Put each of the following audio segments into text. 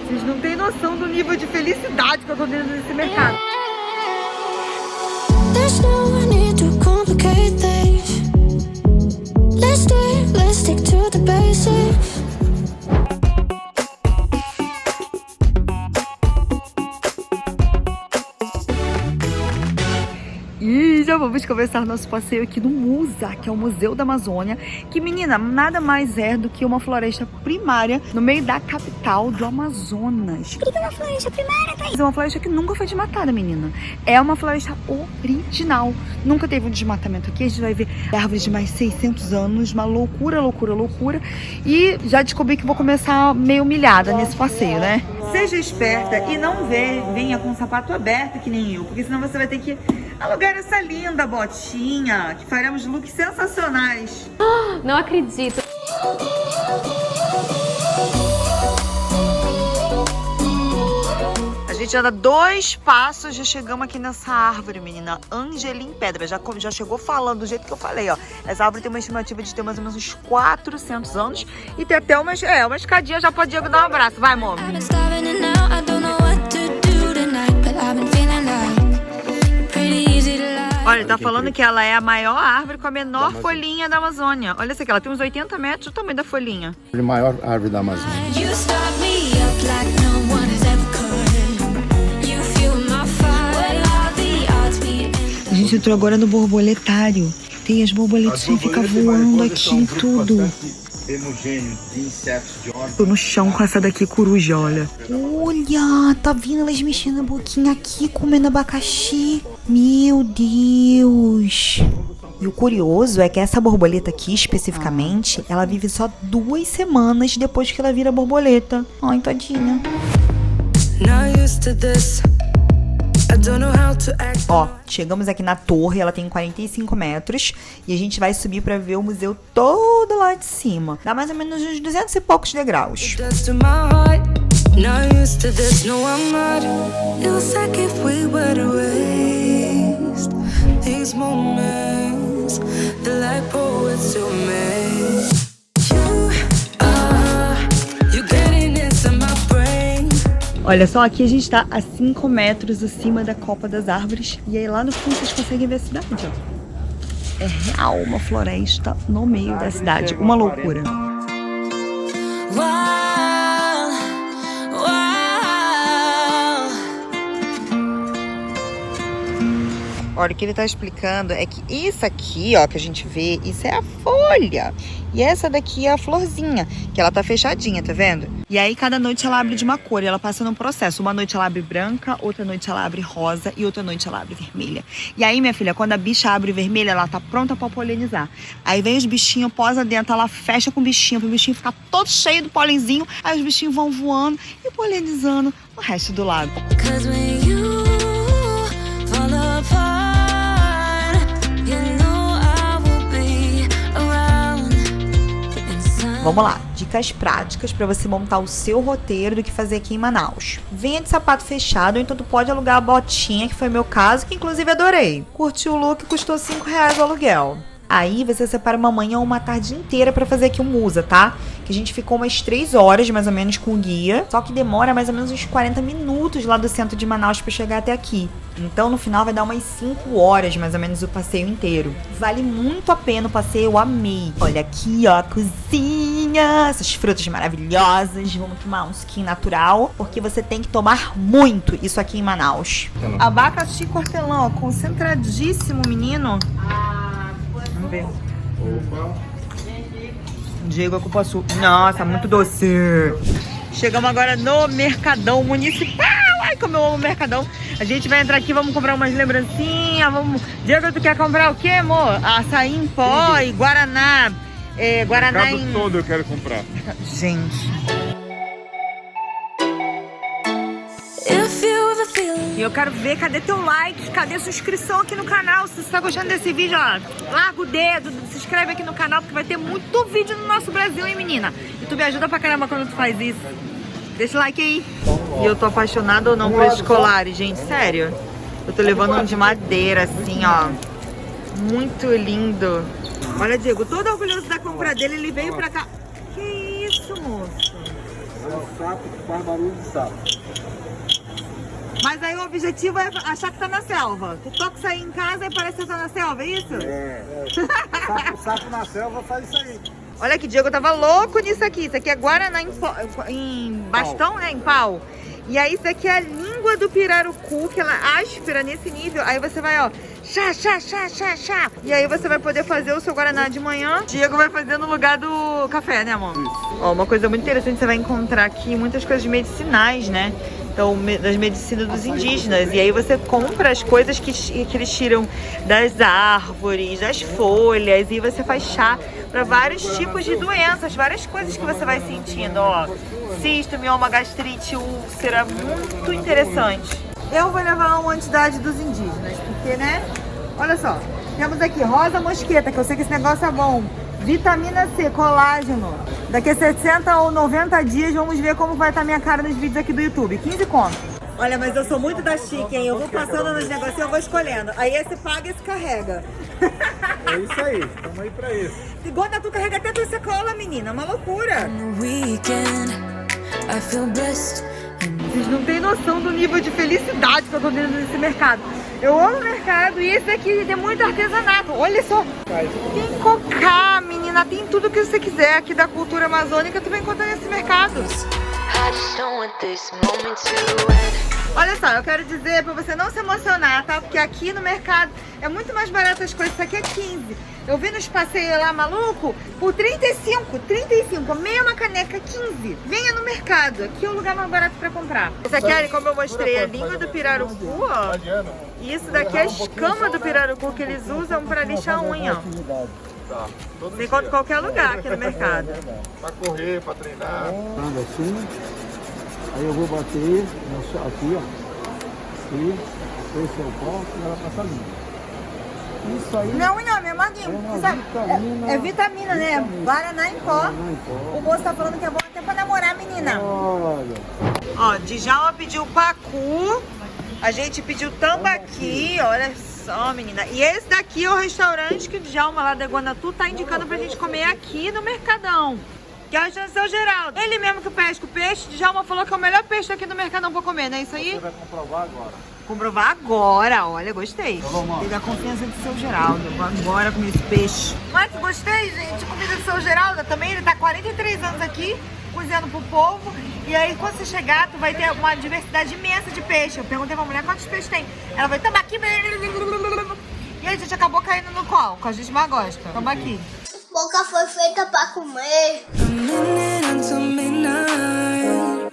Vocês não têm noção do nível de felicidade que eu tô dentro desse mercado. There's no need to complicate things. Let's stick to the basics. E já vamos começar nosso passeio aqui no MUSA, que é o Museu da Amazônia, que, menina, nada mais é do que uma floresta primária no meio da capital do Amazonas. Por que é uma floresta primária, Thaís? É uma floresta que nunca foi desmatada, menina. É uma floresta original. Nunca teve um desmatamento aqui. A gente vai ver árvores de mais 600 anos. Uma loucura, loucura, loucura. E já descobri que vou começar meio humilhada nesse passeio, né? Seja esperta e não venha com o sapato aberto que nem eu, porque senão você vai ter que alugar essa linda botinha, que faremos looks sensacionais. Não acredito. A gente anda 2 passos, já chegamos aqui nessa árvore, menina. Angelim Pedra. Já chegou falando do jeito que eu falei, ó. Essa árvore tem uma estimativa de ter mais ou menos uns 400 anos. E tem até uma escadinha, já pode dar um abraço. Vai, amor. I've been starving and now I don't know what to do tonight, but I've been feeling like pretty easy to lie. Olha, tá falando que ela é a maior árvore com a menor folhinha da Amazônia. Olha essa aqui, ela tem uns 80 metros, o tamanho da folhinha. A maior árvore da Amazônia. You start me up like no one has ever could. You fuel my fire, all the odds we A gente entrou agora no borboletário. Tem as borboletinhas, fica voando aqui em tudo. Primogênio de insetos de ordem. Tô no chão com essa daqui coruja, olha. Olha, tá vindo elas mexendo a boquinha aqui, comendo abacaxi. Meu Deus. E o curioso é que essa borboleta aqui, especificamente, ela vive só 2 semanas depois que ela vira borboleta. Ai, tadinha. Ó, chegamos aqui na torre, ela tem 45 metros e a gente vai subir pra ver o museu todo lá de cima. Dá mais ou menos uns 200 e poucos degraus. Olha só, aqui a gente tá a 5 metros acima da copa das árvores. E aí lá no fundo vocês conseguem ver a cidade, ó. É real, uma floresta no meio da cidade. Uma loucura. Olha, o que ele tá explicando é que isso aqui, ó, que a gente vê, isso é a folha. E essa daqui é a florzinha, que ela tá fechadinha, tá vendo? E aí, cada noite ela abre de uma cor e ela passa num processo. Uma noite ela abre branca, outra noite ela abre rosa e outra noite ela abre vermelha. E aí, minha filha, quando a bicha abre vermelha, ela tá pronta pra polinizar. Aí vem os bichinhos, posa dentro, ela fecha com o bichinho, pro bichinho ficar todo cheio do polenzinho. Aí os bichinhos vão voando e polinizando o resto do lago. Vamos lá, dicas práticas para você montar o seu roteiro do que fazer aqui em Manaus. Venha de sapato fechado, ou então tu pode alugar a botinha, que foi meu caso, que inclusive adorei. Curti o look, custou R$5 o aluguel. Aí você separa uma manhã ou uma tarde inteira pra fazer aqui o MUSA, tá? Que a gente ficou umas 3 horas, mais ou menos, com o guia. Só que demora mais ou menos uns 40 minutos lá do centro de Manaus pra chegar até aqui. Então, no final, vai dar umas 5 horas, mais ou menos, o passeio inteiro. Vale muito a pena o passeio, eu amei. Olha aqui, ó, a cozinha. Essas frutas maravilhosas. Vamos tomar um suquinho natural, porque você tem que tomar muito isso aqui em Manaus. Abacaxi cortelão, ó, concentradíssimo, menino. Vamos ver. Diego é cupuaçu. Nossa, muito doce. Chegamos agora no Mercadão Municipal. Ai, como eu amo o Mercadão. A gente vai entrar aqui, vamos comprar umas lembrancinhas. Vamos... Diego, tu quer comprar o quê, amor? Açaí em pó e Guaraná. Guaraná O mercado todo eu quero comprar. Gente. E eu quero ver, cadê teu like? Cadê a sua inscrição aqui no canal? Se você tá gostando desse vídeo, ó, larga o dedo, se inscreve aqui no canal, porque vai ter muito vídeo no nosso Brasil, hein, menina? E tu me ajuda pra caramba quando tu faz isso. Deixa o like aí. E eu tô apaixonada ou não por esses colares, gente, sério. Eu tô levando um de madeira, assim, ó. Muito lindo. Olha, Diego, todo orgulhoso da compra dele, ele veio pra cá. Que isso, moço? É o sapo que faz barulho de sapo. Mas aí o objetivo é achar que tá na selva. Tu toca isso aí em casa e parece que tá na selva, é isso? Sapo na selva faz isso aí. Olha aqui, Diego, eu tava louco nisso aqui. Isso aqui é guaraná em bastão, né? Em pau. E aí isso aqui é a língua do pirarucu, que ela é áspera nesse nível. Aí você vai, ó, chá, chá, chá, chá, chá. E aí você vai poder fazer o seu guaraná de manhã. Diego vai fazer no lugar do café, né, amor? Isso. Ó, uma coisa muito interessante, você vai encontrar aqui muitas coisas medicinais, né? Então, das medicinas dos indígenas. E aí você compra as coisas que eles tiram das árvores, das folhas. E você faz chá para vários tipos de doenças, várias coisas que você vai sentindo, ó. Cisto, mioma, gastrite, úlcera, muito interessante. Eu vou levar uma entidade dos indígenas, porque, né? Olha só, temos aqui rosa mosqueta, que eu sei que esse negócio é bom. Vitamina C, colágeno. Daqui a 60 ou 90 dias vamos ver como vai estar minha cara nos vídeos aqui do YouTube. 15 conto. Olha, mas eu sou muito da chique, hein? Eu vou passando nos negócios e eu vou escolhendo. Aí esse paga e esse carrega. É isso aí, estamos aí pra isso. Igual tu carrega até tua sacola, menina. Uma loucura. Weekend, I feel blessed. Vocês não têm noção do nível de felicidade que eu tô dentro desse mercado. Eu amo o mercado e esse aqui tem muito artesanato. Olha só. Tem cocá, menina. Tem tudo que você quiser aqui da cultura amazônica. Tu vai encontrar nesse mercado. I just don't want this moment to end. Olha só, eu quero dizer pra você não se emocionar, tá? Porque aqui no mercado é muito mais barato as coisas. Isso aqui é 15. Eu vi nos passeios lá, maluco, por 35, meia uma caneca, 15. Venha no mercado, aqui é o lugar mais barato pra comprar. Essa aqui, como eu mostrei, a língua do pirarucu, ó. E isso daqui é a escama do pirarucu que eles usam pra lixar a unha, ó. Você encontra em qualquer lugar aqui no mercado. Pra correr, pra treinar. Assim, aí eu vou bater aqui, ó. E esse é o pó e ela passa ali. Isso aí. Não, não, meu amiguinho. É vitamina, né? Guaraná em pó. O moço tá falando que é bom até pra namorar, menina. Olha. Ó, Djalma pediu pacu. A gente pediu tambaqui, olha só, menina. E esse daqui é o restaurante que o Djalma lá da Iguanatu tá indicando pra gente comer aqui no Mercadão. Que é o Seu Geraldo. Ele mesmo que pesca o peixe, o Djalma falou que é o melhor peixe aqui no Mercadão pra comer, não é isso aí? Você vai comprovar agora. Comprovar agora, olha, gostei. Teve a confiança do Seu Geraldo. Vou agora comer esse peixe. Mas gostei, gente. Comida do Seu Geraldo também. Ele tá 43 anos aqui, cozinhando pro povo. E aí, quando você chegar, tu vai ter uma diversidade imensa de peixe. Eu perguntei pra mulher quantos peixes tem. Ela vai, tambaqui. E aí, a gente acabou caindo no qual? Que a gente mais gosta. Tambaqui. Boca foi feita pra comer. A minute until midnight.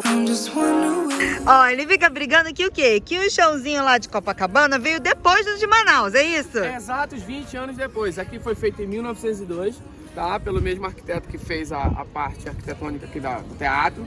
I'm just wondering. Ó, ele fica brigando que o quê? Que o chãozinho lá de Copacabana veio depois do de Manaus, é isso? É, exatos 20 anos depois. Aqui foi feito em 1902, tá? Pelo mesmo arquiteto que fez a parte arquitetônica aqui do teatro.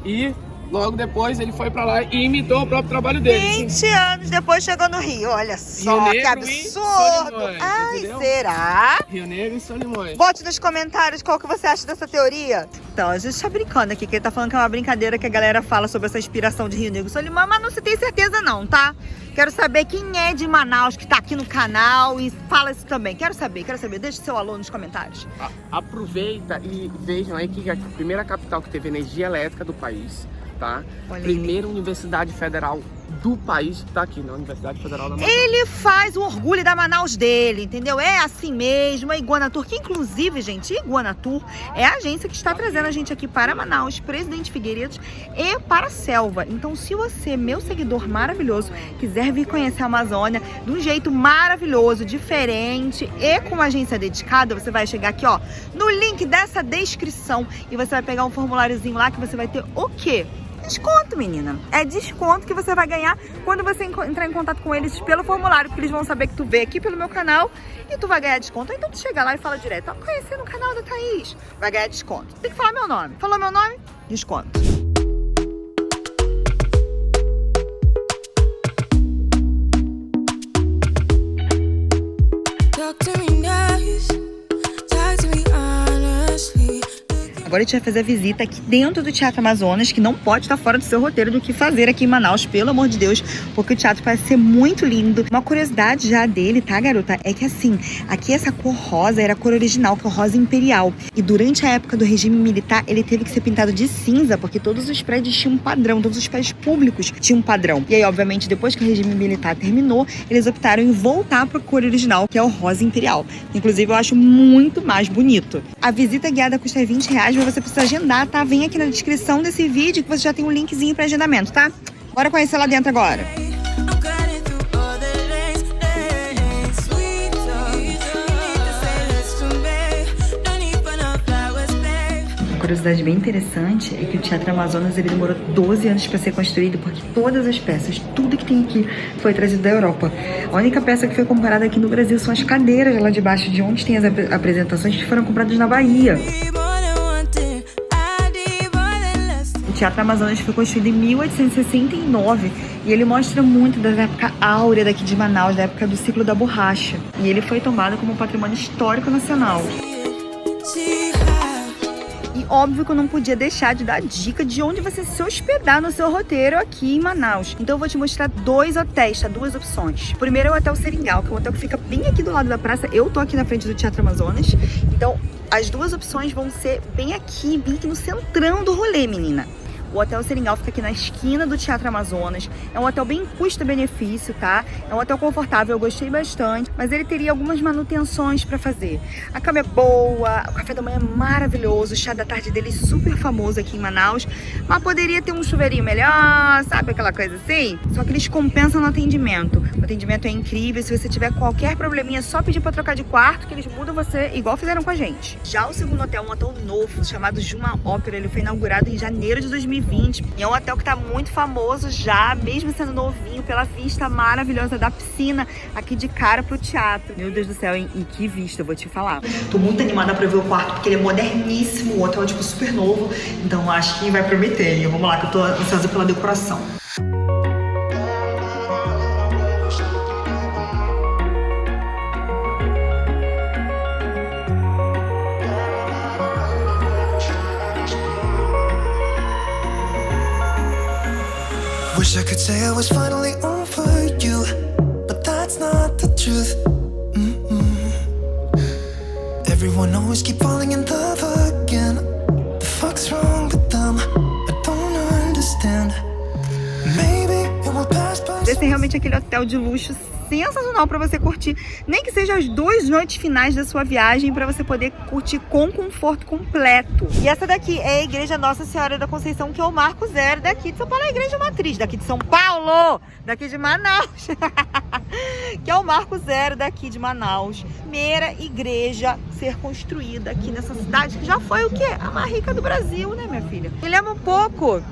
E logo depois ele foi pra lá e imitou o próprio trabalho dele. 20 anos depois chegou no Rio, olha só, Rio que Negro absurdo! e Solimões, Ai, entendeu? será? Rio Negro e Solimões. Bote nos comentários qual que você acha dessa teoria. Então, a gente tá brincando aqui, que ele tá falando que é uma brincadeira que a galera fala sobre essa inspiração de Rio Negro e Solimões, mas não se tem certeza não, tá? Quero saber quem é de Manaus que tá aqui no canal e fala isso também. Quero saber. Deixe seu alô nos comentários. Aproveita e vejam aí que é a primeira capital que teve energia elétrica do país, tá? Olha Primeira universidade federal do país tá aqui, na Universidade Federal da Amazônia. Ele faz o orgulho da Manaus dele, entendeu? É assim mesmo, a Iguanatu, que inclusive, gente, Iguanatu é a agência que está trazendo a gente aqui para Manaus, Presidente Figueiredo e para a selva. Então, se você, meu seguidor maravilhoso, quiser vir conhecer a Amazônia de um jeito maravilhoso, diferente e com uma agência dedicada, você vai chegar aqui, ó, no link dessa descrição e você vai pegar um formuláriozinho lá que você vai ter o quê? Desconto, menina. É desconto que você vai ganhar quando você entrar em contato com eles pelo formulário, porque eles vão saber que tu veio aqui pelo meu canal e tu vai ganhar desconto. Ou então tu chega lá e fala direto, ó, conhecendo o canal da Thaís, vai ganhar desconto. Tem que falar meu nome. Falou meu nome? Desconto. Agora a gente vai fazer a visita aqui dentro do Teatro Amazonas, que não pode estar fora do seu roteiro do que fazer aqui em Manaus, pelo amor de Deus, porque o teatro parece ser muito lindo. Uma curiosidade já dele, tá, garota? É que assim, aqui essa cor rosa era a cor original, que é o rosa imperial. E durante a época do regime militar, ele teve que ser pintado de cinza, porque todos os prédios tinham um padrão, todos os prédios públicos tinham um padrão. E aí, obviamente, depois que o regime militar terminou, eles optaram em voltar para a cor original, que é o rosa imperial. Inclusive, eu acho muito mais bonito. A visita guiada custa R$20, mas você precisa agendar, tá? Vem aqui na descrição desse vídeo que você já tem um linkzinho para agendamento, tá? Bora conhecer lá dentro agora. Uma curiosidade bem interessante é que o Teatro Amazonas ele demorou 12 anos para ser construído, porque todas as peças, tudo que tem aqui foi trazido da Europa. A única peça que foi comprada aqui no Brasil são as cadeiras lá debaixo de onde tem as apresentações, que foram compradas na Bahia. O Teatro Amazonas foi construído em 1869 e ele mostra muito da época áurea daqui de Manaus, da época do ciclo da borracha. E ele foi tomado como patrimônio histórico nacional. E óbvio que eu não podia deixar de dar dica de onde você se hospedar no seu roteiro aqui em Manaus. Então eu vou te mostrar 2 hotéis, tá? 2 opções. O primeiro é o Hotel Seringal, que é um hotel que fica bem aqui do lado da praça. Eu tô aqui na frente do Teatro Amazonas. Então as 2 opções vão ser bem aqui no centrão do rolê, menina. O Hotel Seringal fica aqui na esquina do Teatro Amazonas. É um hotel bem custo-benefício, tá? É um hotel confortável, eu gostei bastante, mas ele teria algumas manutenções pra fazer. A cama é boa, o café da manhã é maravilhoso, o chá da tarde dele é super famoso aqui em Manaus, mas poderia ter um chuveirinho melhor, sabe aquela coisa assim? Só que eles compensam no atendimento. O atendimento é incrível, se você tiver qualquer probleminha, é só pedir pra trocar de quarto, que eles mudam você, igual fizeram com a gente. Já o segundo hotel é um hotel novo, chamado Juma Ópera. Ele foi inaugurado em janeiro de 2020. E é um hotel que tá muito famoso já, mesmo sendo novinho, pela vista maravilhosa da piscina aqui de cara pro teatro. Meu Deus do céu, hein? E que vista, eu vou te falar. Tô muito animada pra ver o quarto, porque ele é moderníssimo, o hotel é tipo super novo, então acho que vai prometer. E vamos lá, que eu tô ansiosa pela decoração. Wish I could say I was finally over you, but that's not the truth. Everyone always keep falling in love again. The fuck's wrong with them? I don't understand. Maybe it will pass by. Esse é realmente aquele hotel de luxo sensacional para você curtir, nem que seja as 2 noites finais da sua viagem, para você poder curtir com conforto completo. E essa daqui é a Igreja Nossa Senhora da Conceição, que é o Marco Zero daqui de São Paulo, é a Igreja Matriz daqui de São Paulo, daqui de Manaus, que é o Marco Zero daqui de Manaus. Primeira igreja ser construída aqui nessa cidade, que já foi o quê? A mais rica do Brasil, né, minha filha? Me lembra um pouco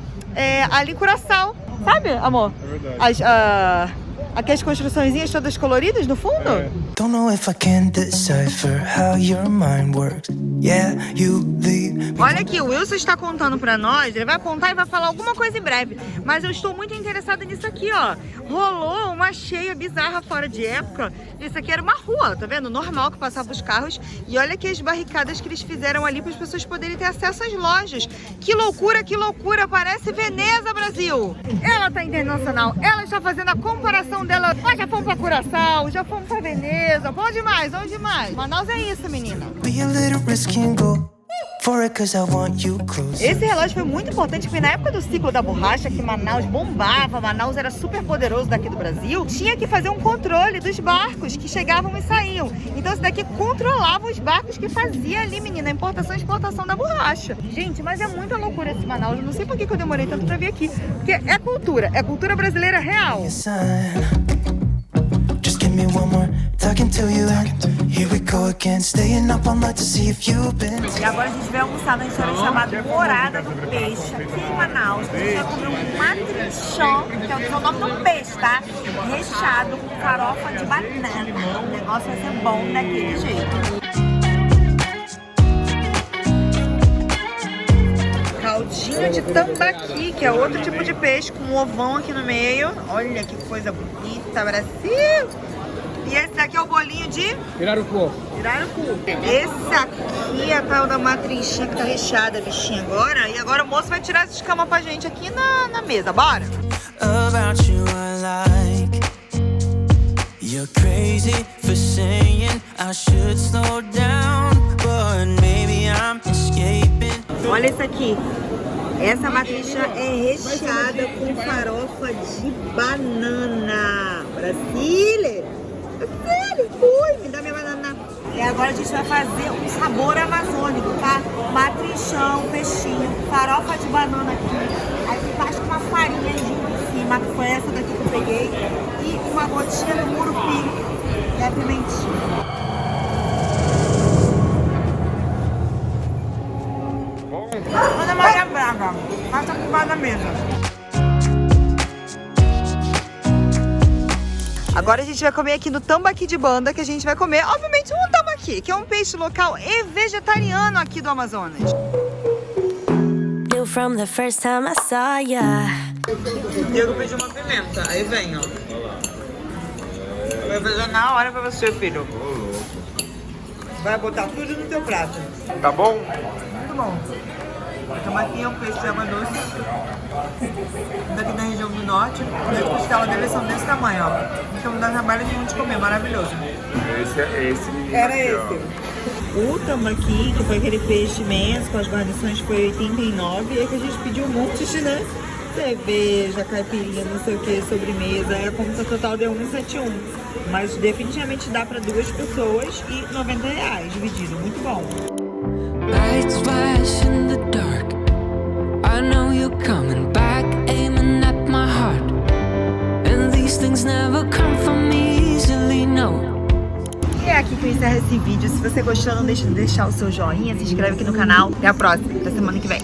ali Curaçao, sabe, amor? É verdade. Aqui as construçõezinhas todas coloridas no fundo? Don't know if I can decipher how your mind works. Yeah, you leave. Olha aqui, o Wilson está contando pra nós, ele vai contar e vai falar alguma coisa em breve, mas eu estou muito interessada nisso aqui, ó. Rolou uma cheia bizarra fora de época. Isso aqui era uma rua, tá vendo? Normal, que passava os carros. E olha aqui as barricadas que eles fizeram ali para as pessoas poderem ter acesso às lojas. Que loucura, parece Veneza, Brasil. Ela tá internacional, ela está fazendo a comparação dela. Nós já fomos pra Curaçao, já fomos pra Veneza. Bom demais, bom demais. Manaus é isso, menina. Be a little risky and go for it 'cause I want you close. Esse relógio foi muito importante, porque na época do ciclo da borracha, que Manaus bombava, Manaus era super poderoso daqui do Brasil, tinha que fazer um controle dos barcos que chegavam e saíam. Então esse daqui controlava os barcos que fazia ali, menina, a importação e exportação da borracha. Gente, mas é muita loucura esse Manaus. Eu não sei por que eu demorei tanto pra vir aqui, porque é cultura brasileira real. Just give me one more talking to you. Here we go again, staying up all night to see if you've been. E agora a gente vai almoçar num restaurante chamado Morada do Peixe, aqui em Manaus. A gente vai comer um matrichão, que é o nome do peixe, tá? Recheado com farofa de banana. O negócio vai ser bom daquele jeito. Caldinho de tambaqui, que é outro tipo de peixe, com um ovão aqui no meio. Olha que coisa bonita, Brasil! E esse daqui é o bolinho de Pirarucu. pirarucu. Esse aqui é a tal da matrinchinha que tá recheada, a bichinha agora. E agora o moço vai tirar essa escama pra gente aqui na mesa. Bora? About you I like. You're crazy for saying I should slow down, but maybe I'm escaping. Olha isso aqui. Essa matrixa é recheada com farofa de banana. Brasília! Brasília, fui! Me dá minha banana. E agora a gente vai fazer um sabor amazônico, tá? Matrichão, peixinho, farofa de banana aqui. Aí faz com uma farinha em cima, que foi essa daqui que eu peguei. E uma gotinha do murupi e a pimentinha. Ana Maria Braga, passa aqui embaixo da mesa. Agora a gente vai comer aqui no tambaqui de banda, que a gente vai comer, obviamente, um tambaqui, que é um peixe local e vegetariano aqui do Amazonas. Knew from the first time I saw ya. Eu pedi uma pimenta, aí vem, ó. Vai fazer na hora pra você, filho. Vai botar tudo no teu prato. Tá bom? Muito bom. Tambaqui é um peixe de água doce, daqui da região do norte. E as costelas dele são desse tamanho, ó. Então dá trabalho de gente comer, maravilhoso. Esse Era aqui, esse. O tambaqui, que foi aquele peixe imenso, com as guarnições, foi 89. E é que a gente pediu um monte de, né? Cerveja, caipirinha, não sei o que, sobremesa. A conta total deu 171. Mas definitivamente dá pra 2 pessoas e R$90 dividido. Muito bom. Lights flash in the dark. I know you're coming back, aiming at my heart. And these things never come from me easily, no. E é aqui que eu encerro esse vídeo. Se você gostou, não deixe de deixar o seu joinha, se inscreve aqui no canal. Até a próxima, até semana que vem.